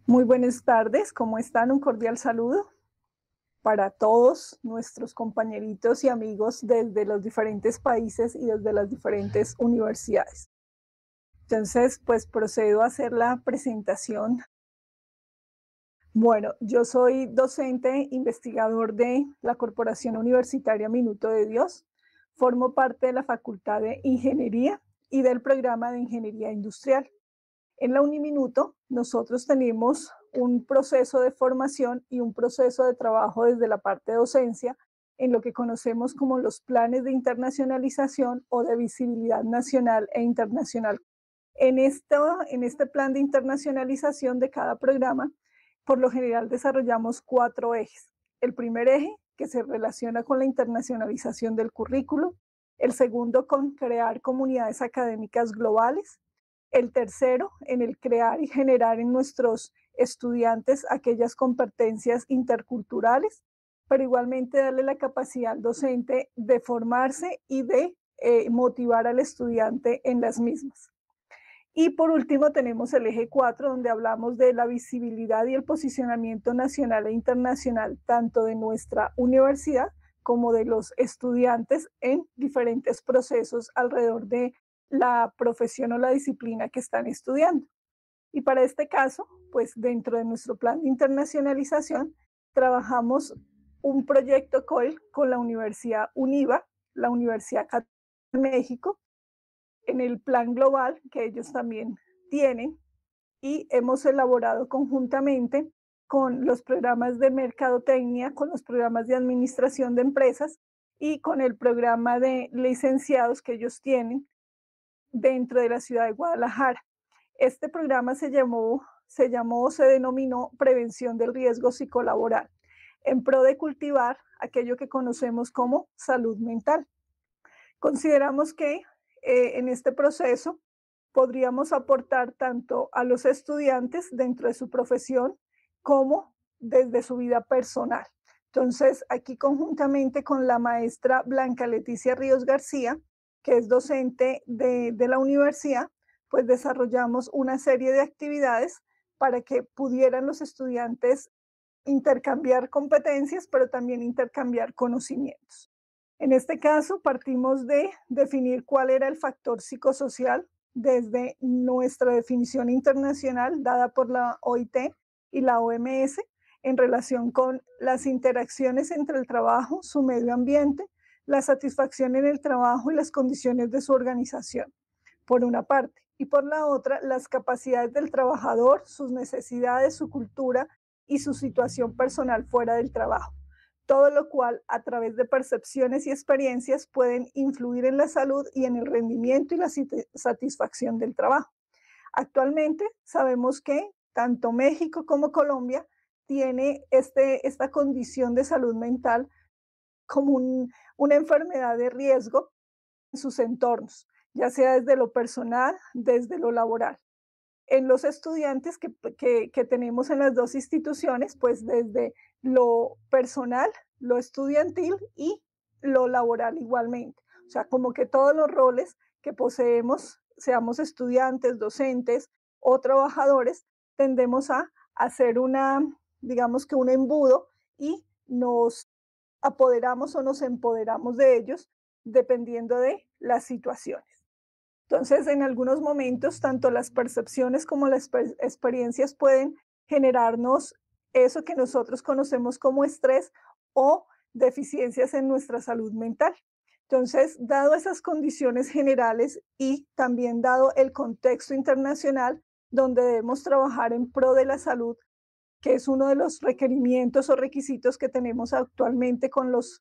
Muy buenas tardes, ¿cómo están? Un cordial saludo para todos nuestros compañeritos y amigos desde los diferentes países y desde las diferentes universidades. Entonces, pues procedo a hacer la presentación. Bueno, yo soy docente, investigador de la Corporación Universitaria Minuto de Dios. Formo parte de la Facultad de Ingeniería y del programa de Ingeniería Industrial. En la Uniminuto, nosotros tenemos un proceso de formación y un proceso de trabajo desde la parte de docencia en lo que conocemos como los planes de internacionalización o de visibilidad nacional e internacional. En este plan de internacionalización de cada programa, por lo general desarrollamos 4 ejes. El primer eje, que se relaciona con la internacionalización del currículo. El segundo, con crear comunidades académicas globales. El tercero, en el crear y generar en nuestros estudiantes aquellas competencias interculturales, pero igualmente darle la capacidad al docente de formarse y de motivar al estudiante en las mismas. Y por último tenemos el eje 4, donde hablamos de la visibilidad y el posicionamiento nacional e internacional, tanto de nuestra universidad como de los estudiantes en diferentes procesos alrededor de la profesión o la disciplina que están estudiando. Y para este caso, pues dentro de nuestro plan de internacionalización, trabajamos un proyecto COIL con la Universidad UNIVA, la Universidad Católica de México, en el plan global que ellos también tienen, y hemos elaborado conjuntamente con los programas de mercadotecnia, con los programas de administración de empresas y con el programa de licenciados que ellos tienen dentro de la ciudad de Guadalajara. Este programa se denominó Prevención del Riesgo Psicolaboral, en pro de cultivar aquello que conocemos como salud mental. Consideramos que en este proceso podríamos aportar tanto a los estudiantes dentro de su profesión como desde su vida personal. Entonces, aquí conjuntamente con la maestra Blanca Leticia Ríos García, que es docente de la universidad, pues desarrollamos una serie de actividades para que pudieran los estudiantes intercambiar competencias, pero también intercambiar conocimientos. En este caso, partimos de definir cuál era el factor psicosocial desde nuestra definición internacional dada por la OIT y la OMS en relación con las interacciones entre el trabajo, su medio ambiente, la satisfacción en el trabajo y las condiciones de su organización, por una parte, y por la otra, las capacidades del trabajador, sus necesidades, su cultura y su situación personal fuera del trabajo. Todo lo cual, a través de percepciones y experiencias, pueden influir en la salud y en el rendimiento y la satisfacción del trabajo. Actualmente sabemos que tanto México como Colombia tiene esta condición de salud mental como una enfermedad de riesgo en sus entornos, ya sea desde lo personal, desde lo laboral. En los estudiantes que tenemos en las dos instituciones, pues desde lo personal, lo estudiantil y lo laboral igualmente. O sea, como que todos los roles que poseemos, seamos estudiantes, docentes o trabajadores, tendemos a hacer digamos que un embudo y nos apoderamos o nos empoderamos de ellos dependiendo de las situaciones. Entonces, en algunos momentos, tanto las percepciones como las experiencias pueden generarnos eso que nosotros conocemos como estrés o deficiencias en nuestra salud mental. Entonces, dado esas condiciones generales y también dado el contexto internacional donde debemos trabajar en pro de la salud, que es uno de los requerimientos o requisitos que tenemos actualmente con los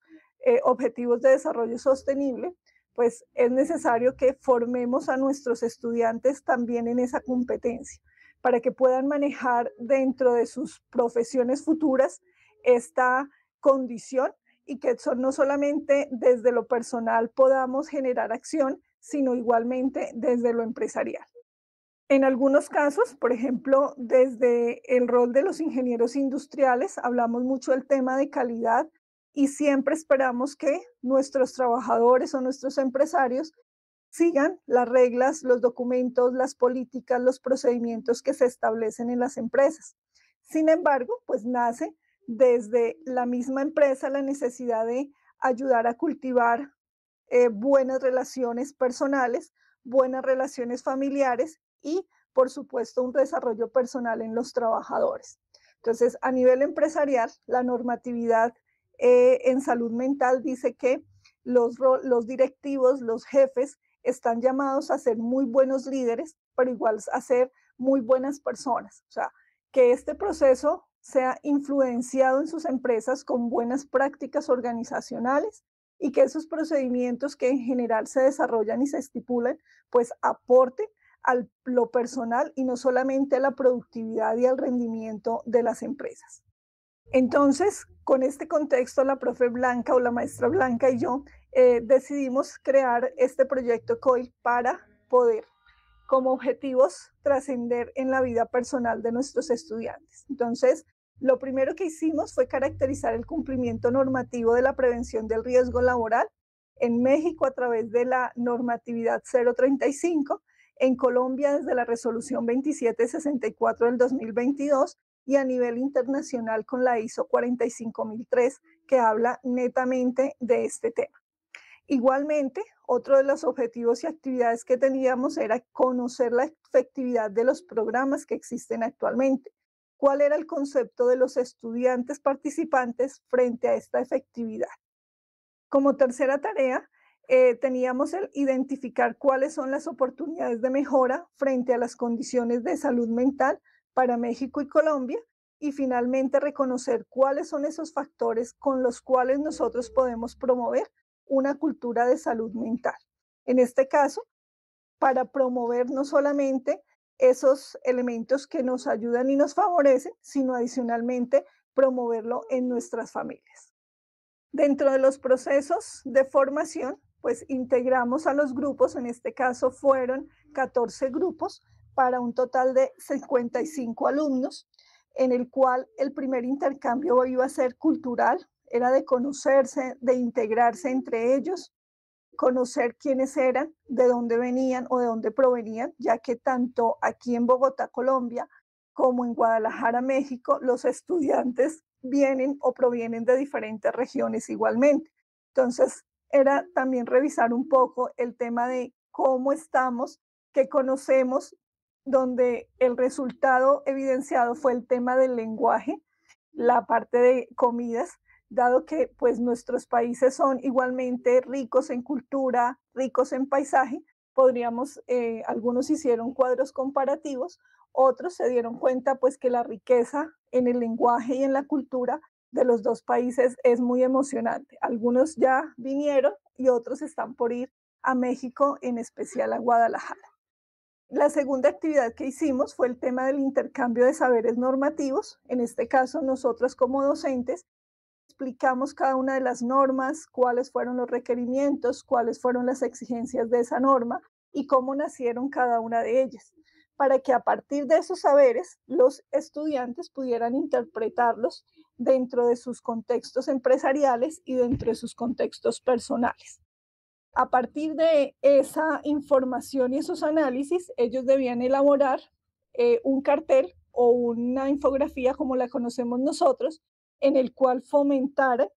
objetivos de desarrollo sostenible, pues es necesario que formemos a nuestros estudiantes también en esa competencia para que puedan manejar dentro de sus profesiones futuras esta condición y que no solamente desde lo personal podamos generar acción, sino igualmente desde lo empresarial. En algunos casos, por ejemplo, desde el rol de los ingenieros industriales, hablamos mucho del tema de calidad y siempre esperamos que nuestros trabajadores o nuestros empresarios sigan las reglas, los documentos, las políticas, los procedimientos que se establecen en las empresas. Sin embargo, pues nace desde la misma empresa la necesidad de ayudar a cultivar buenas relaciones personales, buenas relaciones familiares y, por supuesto, un desarrollo personal en los trabajadores. Entonces, a nivel empresarial, la normatividad en salud mental dice que los directivos, los jefes, están llamados a ser muy buenos líderes, pero igual a ser muy buenas personas. O sea, que este proceso sea influenciado en sus empresas con buenas prácticas organizacionales y que esos procedimientos que en general se desarrollan y se estipulan, pues aporten a lo personal y no solamente a la productividad y al rendimiento de las empresas. Entonces, con este contexto, la profe Blanca o la maestra Blanca y yo decidimos crear este proyecto COIL para poder, como objetivos, trascender en la vida personal de nuestros estudiantes. Entonces, lo primero que hicimos fue caracterizar el cumplimiento normativo de la prevención del riesgo laboral en México a través de la normatividad 035, en Colombia desde la resolución 2764 del 2022 y a nivel internacional con la ISO 45003, que habla netamente de este tema. Igualmente, otro de los objetivos y actividades que teníamos era conocer la efectividad de los programas que existen actualmente. ¿Cuál era el concepto de los estudiantes participantes frente a esta efectividad? Como tercera tarea, teníamos el identificar cuáles son las oportunidades de mejora frente a las condiciones de salud mental para México y Colombia y finalmente reconocer cuáles son esos factores con los cuales nosotros podemos promover una cultura de salud mental. En este caso, para promover no solamente esos elementos que nos ayudan y nos favorecen, sino adicionalmente promoverlo en nuestras familias. Dentro de los procesos de formación, pues integramos a los grupos, en este caso fueron 14 grupos para un total de 55 alumnos, en el cual el primer intercambio iba a ser cultural, era de conocerse, de integrarse entre ellos, conocer quiénes eran, de dónde venían o de dónde provenían, ya que tanto aquí en Bogotá, Colombia, como en Guadalajara, México, los estudiantes vienen o provienen de diferentes regiones igualmente. Entonces, era también revisar un poco el tema de cómo estamos, qué conocemos, donde el resultado evidenciado fue el tema del lenguaje, la parte de comidas, dado que pues nuestros países son igualmente ricos en cultura, ricos en paisaje, podríamos, algunos hicieron cuadros comparativos, otros se dieron cuenta pues que la riqueza en el lenguaje y en la cultura de los dos países es muy emocionante. Algunos ya vinieron y otros están por ir a México, en especial a Guadalajara. La segunda actividad que hicimos fue el tema del intercambio de saberes normativos. En este caso, nosotros como docentes explicamos cada una de las normas, cuáles fueron los requerimientos, cuáles fueron las exigencias de esa norma y cómo nacieron cada una de ellas, para que a partir de esos saberes los estudiantes pudieran interpretarlos dentro de sus contextos empresariales y dentro de sus contextos personales. A partir de esa información y esos análisis, ellos debían elaborar un cartel o una infografía como la conocemos nosotros, en el cual fomentara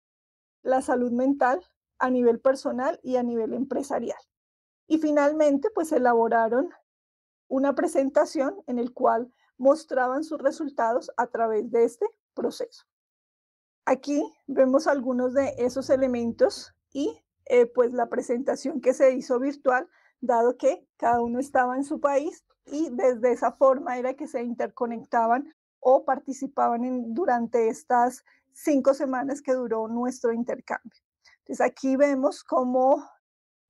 la salud mental a nivel personal y a nivel empresarial. Y finalmente, pues elaboraron una presentación en el cual mostraban sus resultados a través de este proceso. Aquí vemos algunos de esos elementos y pues la presentación que se hizo virtual, dado que cada uno estaba en su país y desde esa forma era que se interconectaban o participaban durante estas 5 semanas que duró nuestro intercambio. Entonces aquí vemos cómo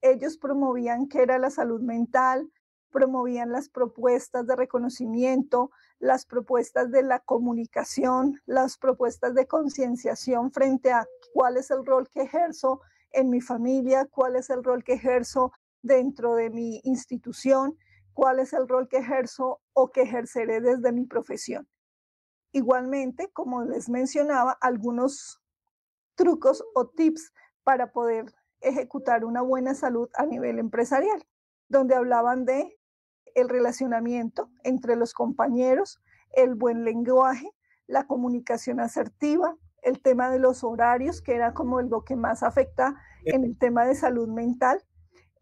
ellos promovían qué era la salud mental, promovían las propuestas de reconocimiento, las propuestas de la comunicación, las propuestas de concienciación frente a cuál es el rol que ejerzo en mi familia, cuál es el rol que ejerzo dentro de mi institución, cuál es el rol que ejerzo o que ejerceré desde mi profesión. Igualmente, como les mencionaba, algunos trucos o tips para poder ejecutar una buena salud a nivel empresarial, donde hablaban de el relacionamiento entre los compañeros, el buen lenguaje, la comunicación asertiva, el tema de los horarios, que era como lo que más afecta en el tema de salud mental.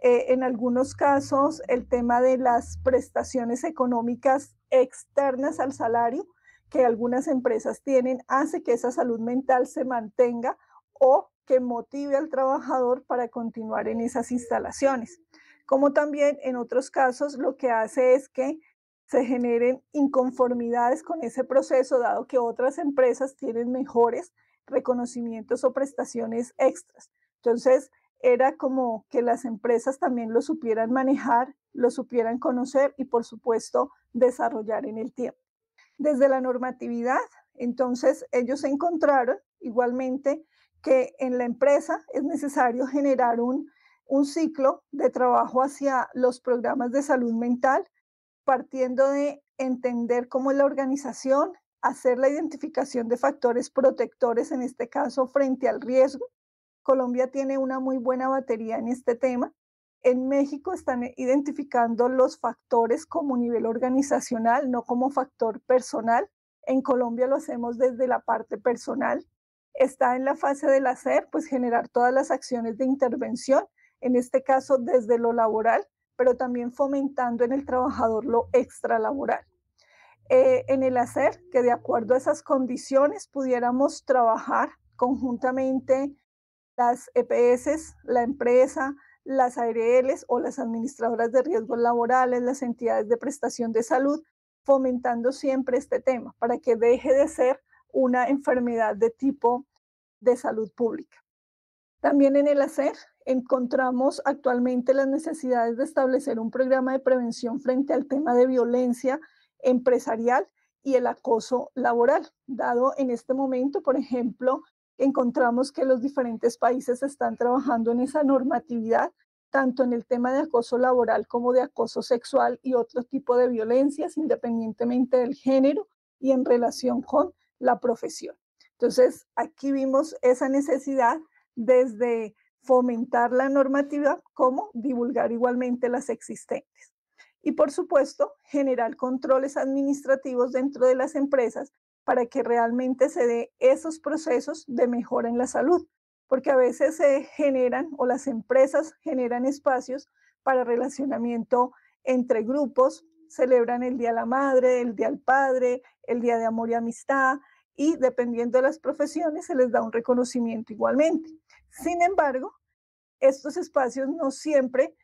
En algunos casos, el tema de las prestaciones económicas externas al salario que algunas empresas tienen hace que esa salud mental se mantenga o que motive al trabajador para continuar en esas instalaciones. Como también en otros casos lo que hace es que se generen inconformidades con ese proceso, dado que otras empresas tienen mejores reconocimientos o prestaciones extras. Entonces, era como que las empresas también lo supieran manejar, lo supieran conocer y, por supuesto, desarrollar en el tiempo. Desde la normatividad, entonces, ellos encontraron igualmente que en la empresa es necesario generar un ciclo de trabajo hacia los programas de salud mental, partiendo de entender cómo es la organización, hacer la identificación de factores protectores, en este caso, frente al riesgo. Colombia tiene una muy buena batería en este tema. En México están identificando los factores como nivel organizacional, no como factor personal. En Colombia lo hacemos desde la parte personal. Está en la fase del hacer, pues generar todas las acciones de intervención, en este caso desde lo laboral, pero también fomentando en el trabajador lo extralaboral. En el hacer, que de acuerdo a esas condiciones pudiéramos trabajar conjuntamente las EPS, la empresa, las ARLs o las administradoras de riesgos laborales, las entidades de prestación de salud, fomentando siempre este tema para que deje de ser una enfermedad de tipo de salud pública. También en el hacer encontramos actualmente las necesidades de establecer un programa de prevención frente al tema de violencia empresarial y el acoso laboral, dado en este momento, por ejemplo, encontramos que los diferentes países están trabajando en esa normatividad, tanto en el tema de acoso laboral como de acoso sexual y otro tipo de violencias, independientemente del género y en relación con la profesión. Entonces, aquí vimos esa necesidad desde fomentar la normativa como divulgar igualmente las existentes. Y por supuesto, generar controles administrativos dentro de las empresas para que realmente se dé esos procesos de mejora en la salud, porque a veces se generan o las empresas generan espacios para relacionamiento entre grupos, celebran el Día de la Madre, el Día del Padre, el Día de Amor y Amistad, y dependiendo de las profesiones se les da un reconocimiento igualmente. Sin embargo, estos espacios no siempre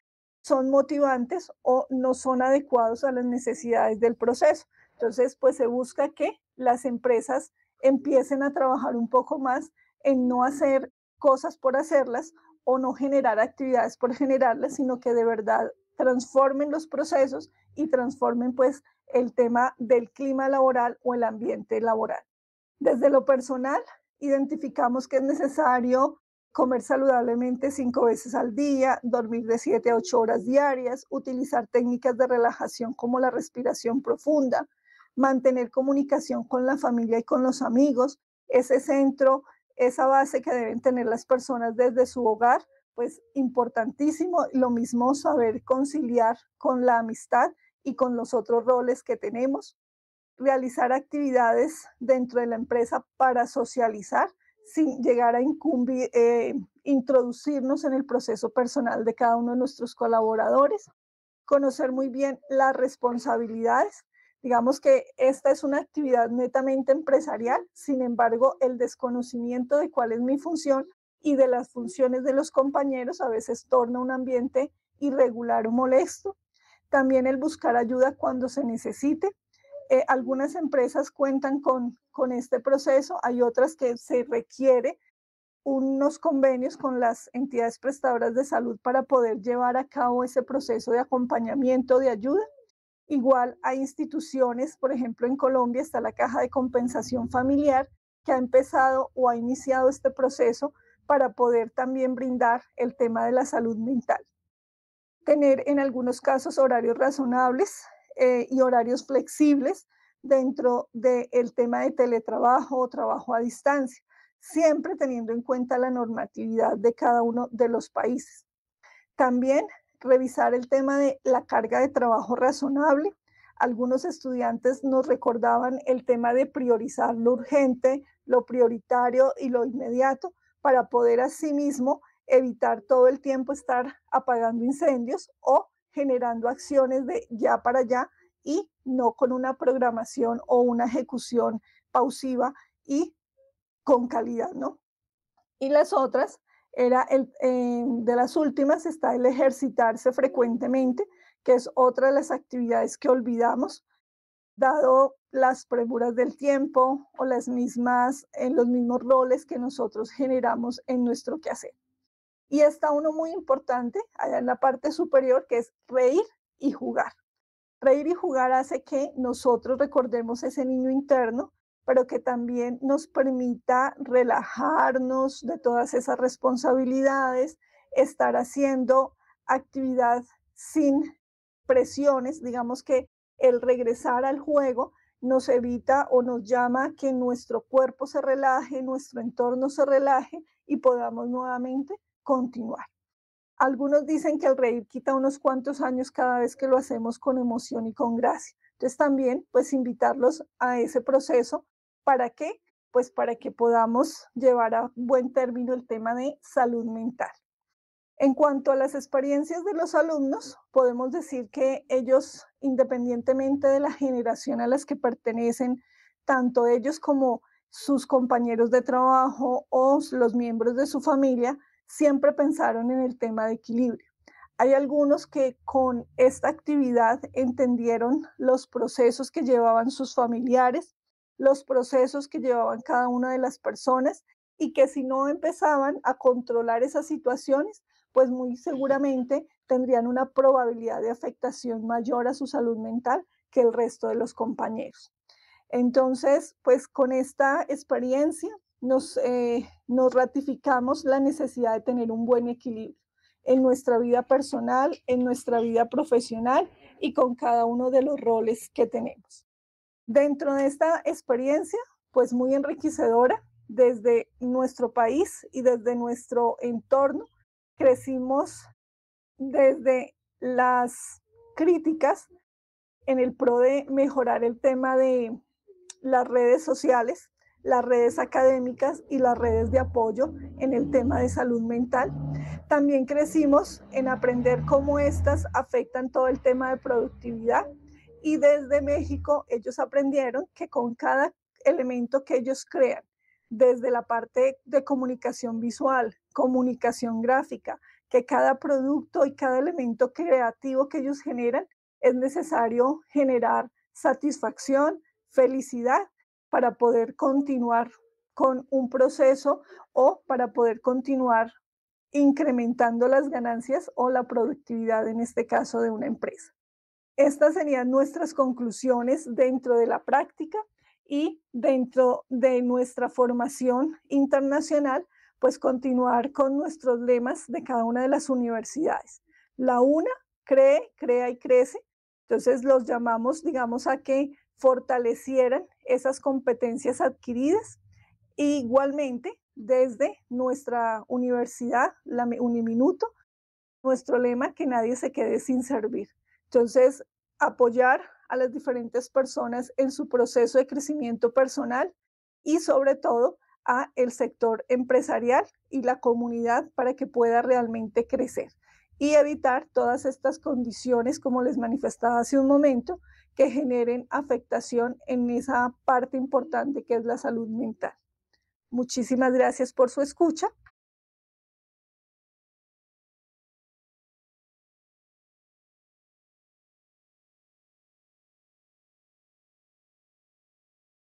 son motivantes o no son adecuados a las necesidades del proceso. Entonces, pues se busca que las empresas empiecen a trabajar un poco más en no hacer cosas por hacerlas o no generar actividades por generarlas, sino que de verdad transformen los procesos y transformen pues el tema del clima laboral o el ambiente laboral. Desde lo personal, identificamos que es necesario comer saludablemente 5 veces al día, dormir de 7 a 8 horas diarias, utilizar técnicas de relajación como la respiración profunda, mantener comunicación con la familia y con los amigos, ese centro, esa base que deben tener las personas desde su hogar, pues importantísimo. Lo mismo saber conciliar con la amistad y con los otros roles que tenemos, realizar actividades dentro de la empresa para socializar sin llegar a introducirnos en el proceso personal de cada uno de nuestros colaboradores, conocer muy bien las responsabilidades. Digamos que esta es una actividad netamente empresarial, sin embargo, el desconocimiento de cuál es mi función y de las funciones de los compañeros a veces torna un ambiente irregular o molesto. También el buscar ayuda cuando se necesite. Algunas empresas cuentan con este proceso, hay otras que se requiere unos convenios con las entidades prestadoras de salud para poder llevar a cabo ese proceso de acompañamiento, de ayuda. Igual hay instituciones, por ejemplo, en Colombia está la Caja de Compensación Familiar, que ha empezado o ha iniciado este proceso para poder también brindar el tema de la salud mental. Tener en algunos casos horarios razonables y horarios flexibles dentro del tema de teletrabajo o trabajo a distancia, siempre teniendo en cuenta la normatividad de cada uno de los países. También revisar el tema de la carga de trabajo razonable, Algunos estudiantes nos recordaban el tema de priorizar lo urgente, lo prioritario y lo inmediato para poder asimismo evitar todo el tiempo estar apagando incendios o generando acciones de ya para allá y no con una programación o una ejecución pausiva y con calidad, ¿no? Y las otras, de las últimas está el ejercitarse frecuentemente, que es otra de las actividades que olvidamos, dado las premuras del tiempo o los mismos roles que nosotros generamos en nuestro quehacer. Y está uno muy importante allá en la parte superior, que es reír y jugar. Reír y jugar hace que nosotros recordemos ese niño interno, pero que también nos permita relajarnos de todas esas responsabilidades, estar haciendo actividad sin presiones. Digamos que el regresar al juego nos evita o nos llama a que nuestro cuerpo se relaje, nuestro entorno se relaje y podamos nuevamente continuar. Algunos dicen que el reír quita unos cuantos años cada vez que lo hacemos con emoción y con gracia. Entonces también, pues invitarlos a ese proceso. ¿Para qué? Pues para que podamos llevar a buen término el tema de salud mental. En cuanto a las experiencias de los alumnos, podemos decir que ellos, independientemente de la generación a las que pertenecen, tanto ellos como sus compañeros de trabajo o los miembros de su familia, siempre pensaron en el tema de equilibrio. Hay algunos que con esta actividad entendieron los procesos que llevaban sus familiares, los procesos que llevaban cada una de las personas y que si no empezaban a controlar esas situaciones, pues muy seguramente tendrían una probabilidad de afectación mayor a su salud mental que el resto de los compañeros. Entonces, pues con esta experiencia nos ratificamos la necesidad de tener un buen equilibrio en nuestra vida personal, en nuestra vida profesional y con cada uno de los roles que tenemos. Dentro de esta experiencia, pues muy enriquecedora, desde nuestro país y desde nuestro entorno, crecimos desde las críticas en el pro de mejorar el tema de las redes sociales, las redes académicas y las redes de apoyo en el tema de salud mental. También crecimos en aprender cómo estas afectan todo el tema de productividad y desde México ellos aprendieron que con cada elemento que ellos crean, desde la parte de comunicación visual, comunicación gráfica, que cada producto y cada elemento creativo que ellos generan es necesario generar satisfacción, felicidad para poder continuar con un proceso o para poder continuar incrementando las ganancias o la productividad, en este caso, de una empresa. Estas serían nuestras conclusiones dentro de la práctica y dentro de nuestra formación internacional, pues continuar con nuestros lemas de cada una de las universidades. La una, cree, crea y crece. Entonces los llamamos, digamos, a que fortalecieran esas competencias adquiridas. E igualmente, desde nuestra universidad, la Uniminuto, nuestro lema, que nadie se quede sin servir. Entonces, apoyar a las diferentes personas en su proceso de crecimiento personal y sobre todo a el sector empresarial y la comunidad para que pueda realmente crecer y evitar todas estas condiciones, como les manifestaba hace un momento, que generen afectación en esa parte importante que es la salud mental. Muchísimas gracias por su escucha